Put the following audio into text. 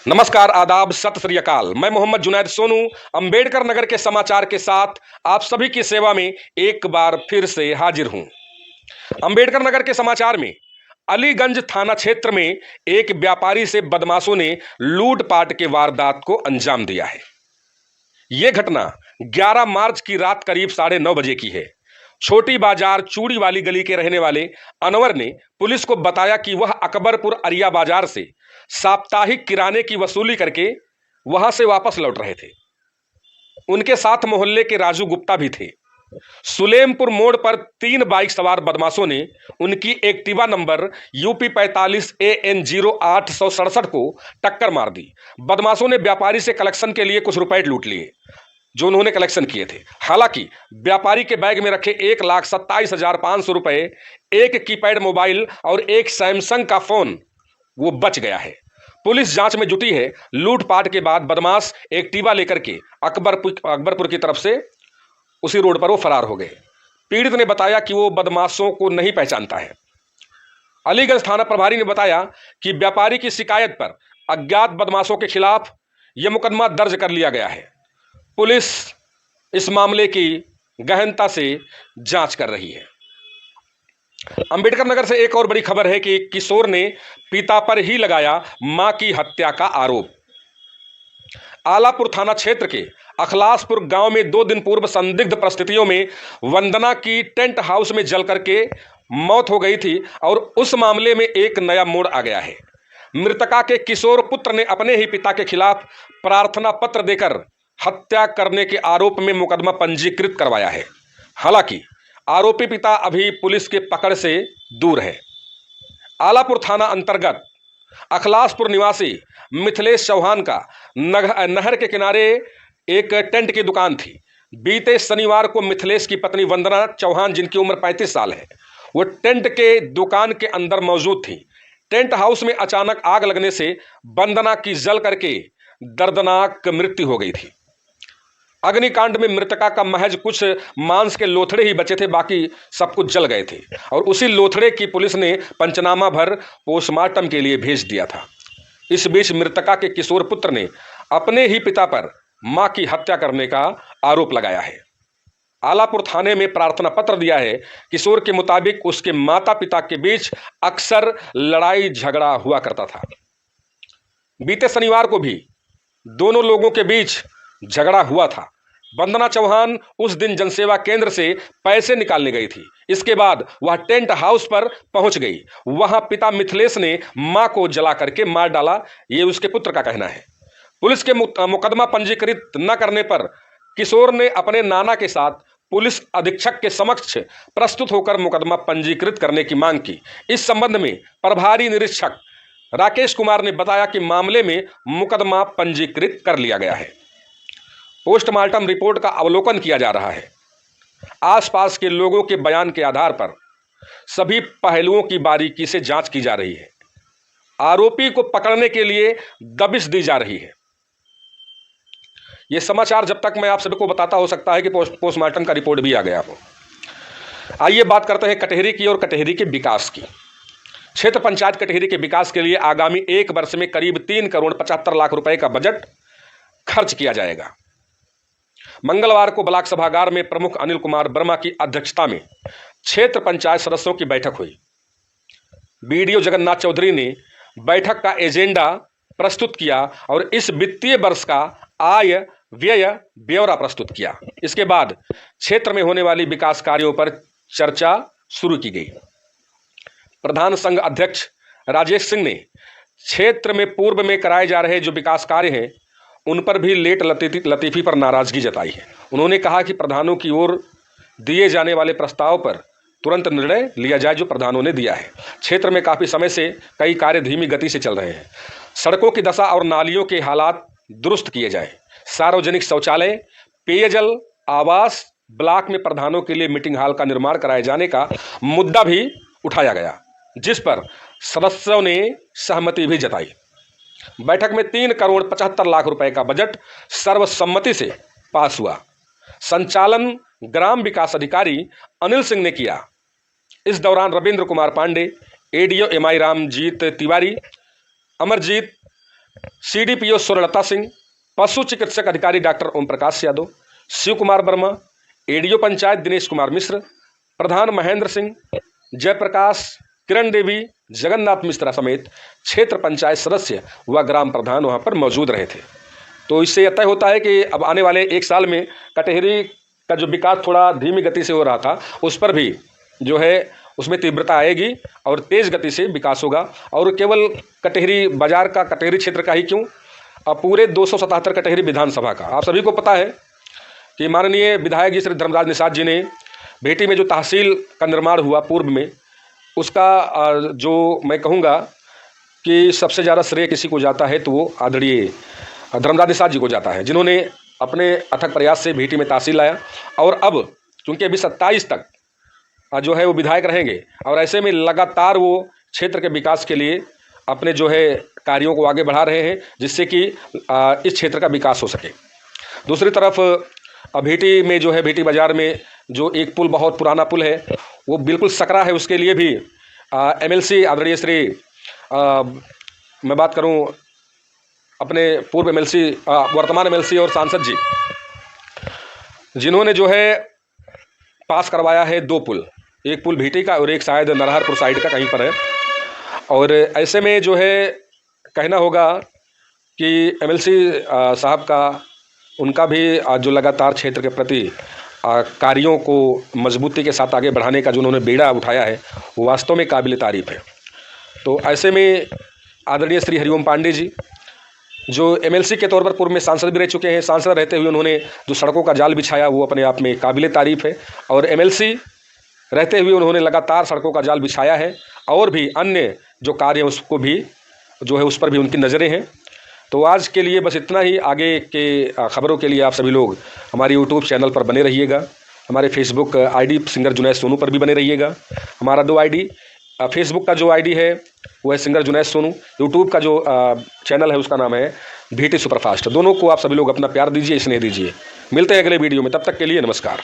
नमस्कार, आदाब, सत श्री अकाल। मैं मोहम्मद जुनैद सोनू अंबेडकर नगर के समाचार के साथ आप सभी की सेवा में एक बार फिर से हाजिर हूं। अंबेडकर नगर के समाचार में अलीगंज थाना क्षेत्र में एक व्यापारी से बदमाशों ने लूटपाट के वारदात को अंजाम दिया है। यह घटना 11 मार्च की रात करीब 9:30 बजे की है। छोटी बाजार चूड़ी वाली गली के रहने वाले अनवर ने पुलिस को बताया कि वह अकबरपुर अरिया बाजार से साप्ताहिक किराने की वसूली करके वहां से वापस लौट रहे थे। उनके साथ मोहल्ले के राजू गुप्ता भी थे। सुलेमपुर मोड़ पर 3 बाइक सवार बदमाशों ने उनकी एक्टिवा नंबर यूपी 45 AN 0867 को टक्कर मार दी। बदमाशों ने व्यापारी से कलेक्शन के लिए कुछ रुपए लूट लिए जो उन्होंने कलेक्शन किए थे। हालांकि व्यापारी के बैग में रखे 1,27,500 रुपए, एक कीपैड मोबाइल और एक सैमसंग का फोन वो बच गया है। पुलिस जांच में जुटी है। लूटपाट के बाद बदमाश एक्टिवा लेकर के अकबरपुर की तरफ से उसी रोड पर वो फरार हो गए। पीड़ित ने बताया कि वो बदमाशों को नहीं पहचानता है। अलीगंज थाना प्रभारी ने बताया कि व्यापारी की शिकायत पर अज्ञात बदमाशों के खिलाफ यह मुकदमा दर्ज कर लिया गया है। पुलिस इस मामले की गहनता से जांच कर रही है। अंबेडकर नगर से एक और बड़ी खबर है कि किशोर ने पिता पर ही लगाया मां की हत्या का आरोप। आलापुर थाना क्षेत्र के अखलासपुर गांव में 2 दिन पूर्व संदिग्ध परिस्थितियों में वंदना की टेंट हाउस में जल करके मौत हो गई थी और उस मामले में एक नया मोड़ आ गया है। मृतका के किशोर पुत्र ने अपने ही पिता के खिलाफ प्रार्थना पत्र देकर हत्या करने के आरोप में मुकदमा पंजीकृत करवाया है। हालांकि आरोपी पिता अभी पुलिस के पकड़ से दूर है। आलापुर थाना अंतर्गत अखलासपुर निवासी मिथिलेश चौहान का नहर के किनारे एक टेंट की दुकान थी। बीते शनिवार को मिथिलेश की पत्नी वंदना चौहान, जिनकी उम्र 35 साल है, वो टेंट के दुकान के अंदर मौजूद थी। टेंट हाउस में अचानक आग लगने से वंदना की जल करके दर्दनाक मृत्यु हो गई थी। अग्निकांड में मृतका का महज कुछ मांस के लोथड़े ही बचे थे, बाकी सब कुछ जल गए थे और उसी लोथड़े की पुलिस ने पंचनामा भर पोस्टमार्टम के लिए भेज दिया था। इस बीच मृतका के किशोर पुत्र ने अपने ही पिता पर मां की हत्या करने का आरोप लगाया है। आलापुर थाने में प्रार्थना पत्र दिया है। किशोर के मुताबिक उसके माता पिता के बीच अक्सर लड़ाई झगड़ा हुआ करता था। बीते शनिवार को भी दोनों लोगों के बीच झगड़ा हुआ था। वंदना चौहान उस दिन जनसेवा केंद्र से पैसे निकालने गई थी। इसके बाद वह टेंट हाउस पर पहुंच गई। वहां पिता मिथिलेश ने मां को जला करके मार डाला, ये उसके पुत्र का कहना है। पुलिस के मुकदमा पंजीकृत न करने पर किशोर ने अपने नाना के साथ पुलिस अधीक्षक के समक्ष प्रस्तुत होकर मुकदमा पंजीकृत करने की मांग की। इस संबंध में प्रभारी निरीक्षक राकेश कुमार ने बताया कि मामले में मुकदमा पंजीकृत कर लिया गया है। पोस्टमार्टम रिपोर्ट का अवलोकन किया जा रहा है। आसपास के लोगों के बयान के आधार पर सभी पहलुओं की बारीकी से जांच की जा रही है। आरोपी को पकड़ने के लिए दबिश दी जा रही है। यह समाचार जब तक मैं आप सभी को बताता, हो सकता है कि पोस्टमार्टम का रिपोर्ट भी आ गया हो। आइए बात करते हैं कटहरी की और कटहरी के विकास की। क्षेत्र पंचायत कटहरी के विकास के लिए आगामी 1 वर्ष में करीब 3,75,00,000 रुपए का बजट खर्च किया जाएगा। मंगलवार को ब्लॉक सभागार में प्रमुख अनिल कुमार वर्मा की अध्यक्षता में क्षेत्र पंचायत सदस्यों की बैठक हुई। बीडीओ जगन्नाथ चौधरी ने बैठक का एजेंडा प्रस्तुत किया और इस वित्तीय वर्ष का आय व्यय ब्यौरा प्रस्तुत किया। इसके बाद क्षेत्र में होने वाली विकास कार्यों पर चर्चा शुरू की गई। प्रधान संघ अध्यक्ष राजेश सिंह ने क्षेत्र में पूर्व में कराए जा रहे जो विकास कार्य हैं उन पर भी लेट लतीफी पर नाराजगी जताई है। उन्होंने कहा कि प्रधानों की ओर दिए जाने वाले प्रस्ताव पर तुरंत निर्णय लिया जाए जो प्रधानों ने दिया है। क्षेत्र में काफ़ी समय से कई कार्य धीमी गति से चल रहे हैं। सड़कों की दशा और नालियों के हालात दुरुस्त किए जाए। सार्वजनिक शौचालय, पेयजल, आवास, ब्लॉक में प्रधानों के लिए मीटिंग हॉल का निर्माण कराए जाने का मुद्दा भी उठाया गया, जिस पर सदस्यों ने सहमति भी जताई। बैठक में 3,75,00,000 रुपए का बजट सर्वसम्मति से पास हुआ। संचालन ग्राम विकास अधिकारी अनिल सिंह ने किया। इस दौरान Ravindra Kumar Pandey, ADO MI Ramjit Tiwari, Amarjeet CDPO Swarnlata Singh, पशु चिकित्सक अधिकारी डॉक्टर ओम प्रकाश यादव, शिव कुमार वर्मा, ADO पंचायत दिनेश कुमार मिश्र, प्रधान महेंद्र सिंह, जयप्रकाश, किरण देवी, जगन्नाथ मिश्रा समेत क्षेत्र पंचायत सदस्य व ग्राम प्रधान वहां पर मौजूद रहे थे। तो इससे यह तय होता है कि अब आने वाले 1 साल में कटहरी का जो विकास थोड़ा धीमी गति से हो रहा था, उस पर भी जो है उसमें तीव्रता आएगी और तेज गति से विकास होगा। और केवल कटहरी बाजार का, कटहरी क्षेत्र का ही क्यों, पूरे 277 कटहरी विधानसभा का। आप सभी को पता है कि माननीय विधायक जी श्री धर्मराज निषाद जी ने भेटी में जो तहसील का निर्माण हुआ पूर्व में, उसका जो मैं कहूँगा कि सबसे ज़्यादा श्रेय किसी को जाता है तो वो आदरणीय धर्मराज निषाद जी को जाता है, जिन्होंने अपने अथक प्रयास से भेटी में तहसील लाया। और अब चूँकि अभी 27 तक जो है वो विधायक रहेंगे, और ऐसे में लगातार वो क्षेत्र के विकास के लिए अपने जो है कार्यों को आगे बढ़ा रहे हैं, जिससे कि इस क्षेत्र का विकास हो सके। दूसरी तरफ भेटी में जो है, भेटी बाज़ार में जो एक पुल, बहुत पुराना पुल है, वो बिल्कुल सकरा है। उसके लिए भी MLC आदरणीय श्री मैं बात करूं अपने पूर्व MLC, वर्तमान MLC और सांसद जी, जिन्होंने जो है पास करवाया है 2 पुल, एक पुल भेटी का और एक शायद नरहरपुर साइड का कहीं पर है। और ऐसे में जो है कहना होगा कि MLC साहब का, उनका भी जो लगातार क्षेत्र के प्रति कार्यों को मजबूती के साथ आगे बढ़ाने का जो उन्होंने बेड़ा उठाया है, वो वास्तव में काबिल तारीफ़ है। तो ऐसे में आदरणीय श्री हरिओम पांडे जी, जो MLC के तौर पर पूर्व में सांसद भी रह चुके हैं, सांसद रहते हुए उन्होंने जो सड़कों का जाल बिछाया वो अपने आप में काबिल तारीफ़ है। और MLC रहते हुए उन्होंने लगातार सड़कों का जाल बिछाया है, और भी अन्य जो कार्य हैं उसको भी जो है उस पर भी उनकी नज़रें हैं। तो आज के लिए बस इतना ही। आगे के खबरों के लिए आप सभी लोग हमारे YouTube चैनल पर बने रहिएगा, हमारे Facebook ID singer Junaid Sonu पर भी बने रहिएगा। हमारा 2 ID, फेसबुक का जो ID है वो है सिंगर जुनैद सोनू, यूट्यूब का जो चैनल है उसका नाम है VT सुपरफास्ट। दोनों को आप सभी लोग अपना प्यार दीजिए, स्नेह दीजिए। मिलते हैं अगले वीडियो में, तब तक के लिए नमस्कार।